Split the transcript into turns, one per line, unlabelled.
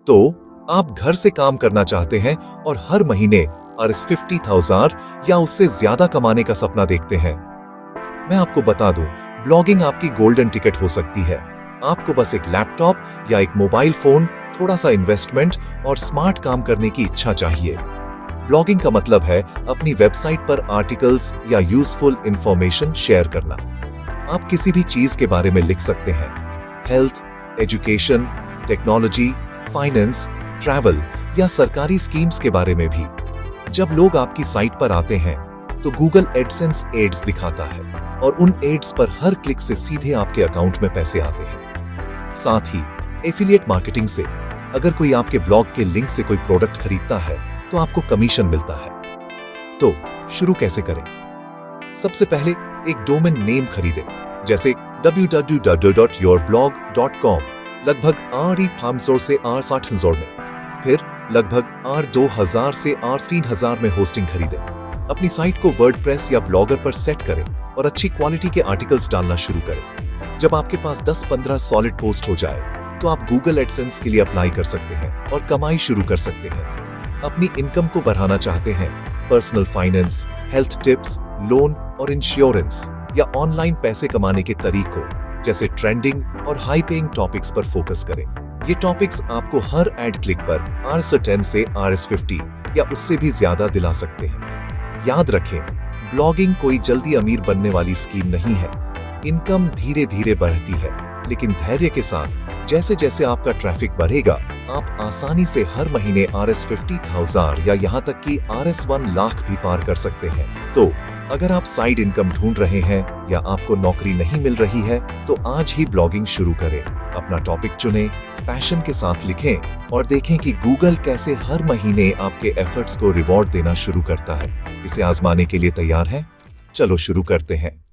तो आप घर से काम करना चाहते हैं और हर महीने Rs50,000 या उससे ज्यादा कमाने का सपना देखते हैं। मैं आपको बता दूं, ब्लॉगिंग आपकी गोल्डन टिकट हो सकती है। आपको बस एक लैपटॉप या एक मोबाइल फोन, थोड़ा सा इन्वेस्टमेंट और स्मार्ट काम करने की इच्छा चाहिए। ब्लॉगिंग का मतलब है अपनी वेबसाइट पर आर्टिकल्स या यूजफुल इंफॉर्मेशन शेयर करना। आप किसी भी चीज के बारे में लिख सकते हैं, health, education, technology, finance, travel या सरकारी स्कीम्स के बारे में भी। जब लोग आपकी साइट पर आते हैं तो गूगल एडसेंस एड्स दिखाता है और उन एड्स पर हर क्लिक से सीधे आपके अकाउंट में पैसे आते हैं। साथ ही एफिलिएट मार्केटिंग से अगर कोई आपके ब्लॉग के लिंक से कोई प्रोडक्ट खरीदता है तो आपको कमीशन मिलता है। तो शुरू कैसे करें? सबसे पहले एक डोमेन नेम खरीदें, जैसे www.yourblog.com, लगभग R500 से R60,000 में, फिर लगभग R2000 से R3000 में होस्टिंग खरीदें। अपनी साइट को वर्डप्रेस या ब्लॉगर पर सेट करें और अच्छी क्वालिटी के आर्टिकल्स डालना शुरू करें। जब आपके पास 10-15 सॉलिड पोस्ट हो जाए तो आप गूगल एडसेंस के लिए अप्लाई कर सकते हैं और कमाई शुरू कर सकते हैं। अपनी इनकम को बढ़ाना चाहते हैं? Personal finance, health tips, loan और इंश्योरेंस या ऑनलाइन पैसे कमाने के तरीकों जैसे ट्रेंडिंग और हाई पेइंग टॉपिक्स पर फोकस करें। ये टॉपिक्स आपको हर एड क्लिक पर Rs10 से Rs50 या उससे भी ज्यादा दिला सकते हैं। याद रखें, ब्लॉगिंग कोई जल्दी अमीर बनने वाली स्कीम नहीं है। इनकम धीरे धीरे बढ़ती है, लेकिन धैर्य के साथ जैसे जैसे आपका ट्रैफिक बढ़ेगा, आप आसानी से हर महीने Rs50,000 या यहाँ तक कि Rs1 लाख भी पार कर सकते हैं। तो अगर आप साइड इनकम ढूंढ रहे हैं या आपको नौकरी नहीं मिल रही है, तो आज ही ब्लॉगिंग शुरू करें। अपना टॉपिक चुनें, पैशन के साथ लिखें और देखें कि गूगल कैसे हर महीने आपके एफर्ट्स को रिवॉर्ड देना शुरू करता है। इसे आजमाने के लिए तैयार हैं? चलो शुरू करते हैं।